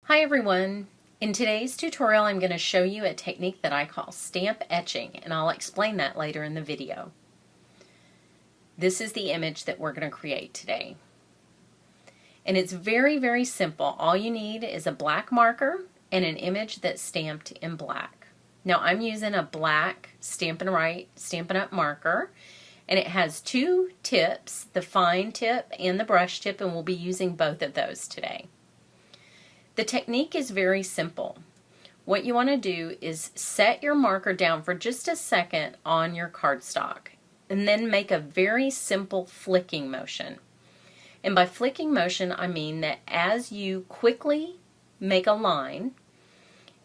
Hi everyone! In today's tutorial I'm going to show you a technique that I call stamp etching, and I'll explain that later in the video. This is the image that we're going to create today. And it's very simple. All you need is a black marker and an image that's stamped in black. Now I'm using a black Stampin' Up marker, and it has two tips, the fine tip and the brush tip, and we'll be using both of those today. The technique is very simple. What you want to do is set your marker down for just a second on your cardstock and then make a very simple flicking motion. And by flicking motion, I mean that as you quickly make a line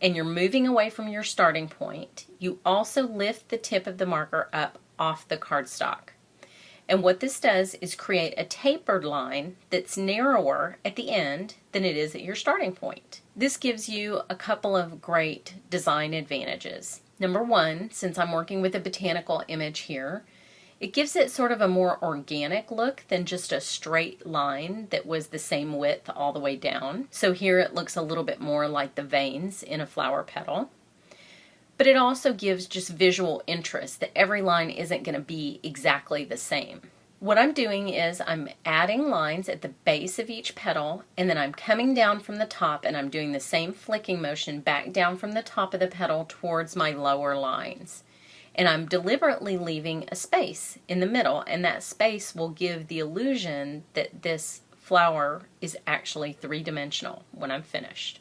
and you're moving away from your starting point, you also lift the tip of the marker up off the cardstock. And what this does is create a tapered line that's narrower at the end than it is at your starting point. This gives you a couple of great design advantages. Number one, since I'm working with a botanical image here, it gives it sort of a more organic look than just a straight line that was the same width all the way down. So here it looks a little bit more like the veins in a flower petal. But it also gives just visual interest that every line isn't going to be exactly the same. What I'm doing is I'm adding lines at the base of each petal, and then I'm coming down from the top and I'm doing the same flicking motion back down from the top of the petal towards my lower lines. And I'm deliberately leaving a space in the middle, and that space will give the illusion that this flower is actually three-dimensional when I'm finished.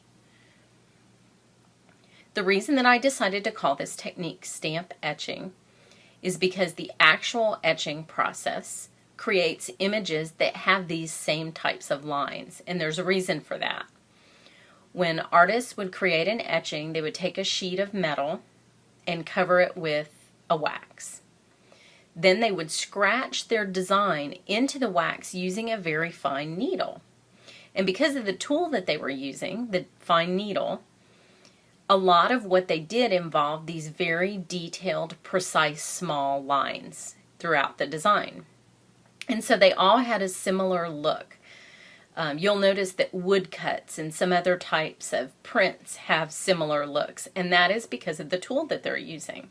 The reason that I decided to call this technique stamp etching is because the actual etching process creates images that have these same types of lines, and there's a reason for that. When artists would create an etching, they would take a sheet of metal and cover it with a wax. Then they would scratch their design into the wax using a very fine needle. And because of the tool that they were using, the fine needle, a lot of what they did involved these very detailed, precise, small lines throughout the design. And so they all had a similar look. You'll notice that woodcuts and some other types of prints have similar looks, and that is because of the tool that they're using.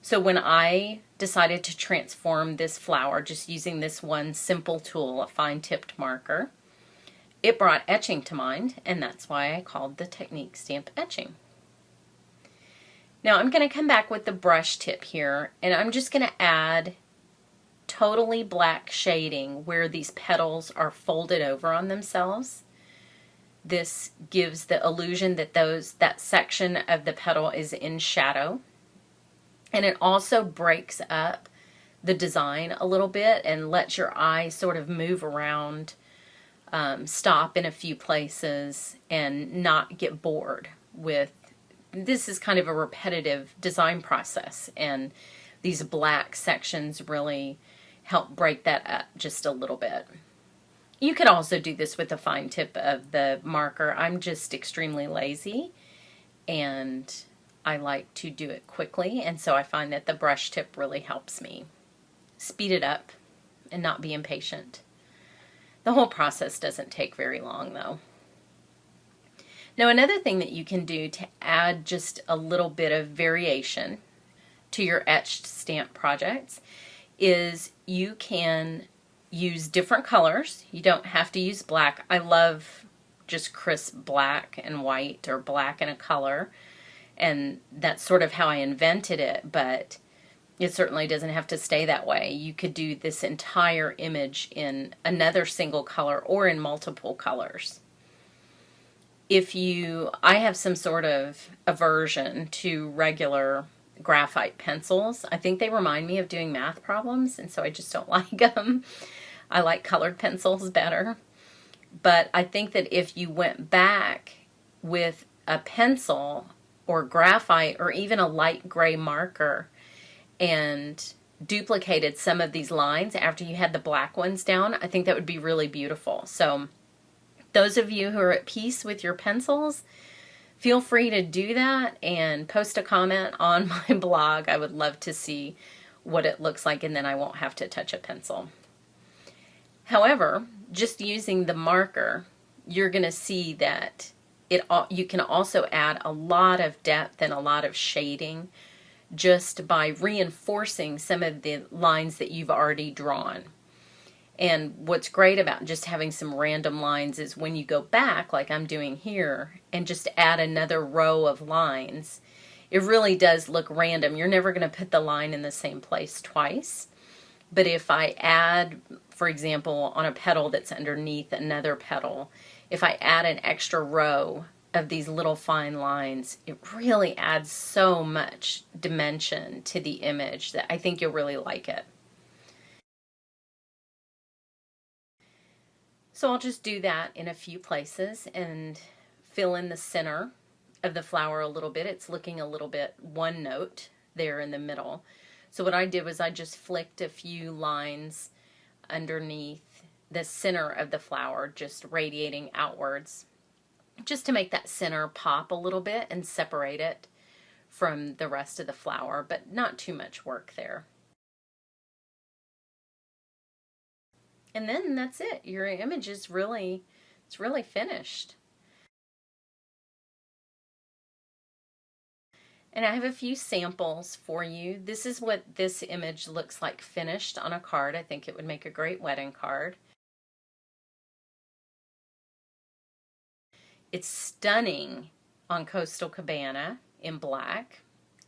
So when I decided to transform this flower just using this one simple tool, a fine-tipped marker, it brought etching to mind, and that's why I called the technique stamp etching. Now I'm going to come back with the brush tip here, and I'm just going to add totally black shading where these petals are folded over on themselves. This gives the illusion that that section of the petal is in shadow, and it also breaks up the design a little bit and lets your eye sort of move around, stop in a few places and not get bored with. This is kind of a repetitive design process, and these black sections really help break that up just a little bit. You could also do this with the fine tip of the marker. I'm just extremely lazy and I like to do it quickly, and so I find that the brush tip really helps me speed it up and not be impatient. The whole process doesn't take very long though. Now another thing that you can do to add just a little bit of variation to your etched stamp projects is you can use different colors. You don't have to use black. I love just crisp black and white or black and a color, and that's sort of how I invented it, but it certainly doesn't have to stay that way. You could do this entire image in another single color or in multiple colors. I have some sort of aversion to regular graphite pencils. I think they remind me of doing math problems, and so I just don't like them. I like colored pencils better. But I think that if you went back with a pencil or graphite or even a light gray marker and duplicated some of these lines after you had the black ones down, I think that would be really beautiful. So those of you who are at peace with your pencils, feel free to do that and post a comment on my blog. I would love to see what it looks like, and then I won't have to touch a pencil. However, just using the marker you're going to see that you can also add a lot of depth and a lot of shading just by reinforcing some of the lines that you've already drawn. And what's great about just having some random lines is when you go back, like I'm doing here, and just add another row of lines, it really does look random. You're never going to put the line in the same place twice. But if I add, for example, on a petal that's underneath another petal, if I add an extra row of these little fine lines, it really adds so much dimension to the image that I think you'll really like it. So I'll just do that in a few places and fill in the center of the flower a little bit. It's looking a little bit one note there in the middle. So what I did was I just flicked a few lines underneath the center of the flower, just radiating outwards, just to make that center pop a little bit and separate it from the rest of the flower, but not too much work there. And then that's it. Your image is really, it's really finished. And I have a few samples for you. This is what this image looks like finished on a card. I think it would make a great wedding card. It's stunning on Coastal Cabana in black.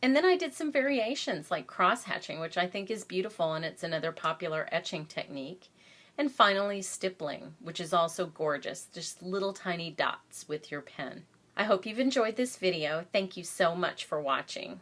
And then I did some variations like cross hatching, which I think is beautiful, and it's another popular etching technique. And finally, stippling, which is also gorgeous, just little tiny dots with your pen. I hope you've enjoyed this video. Thank you so much for watching.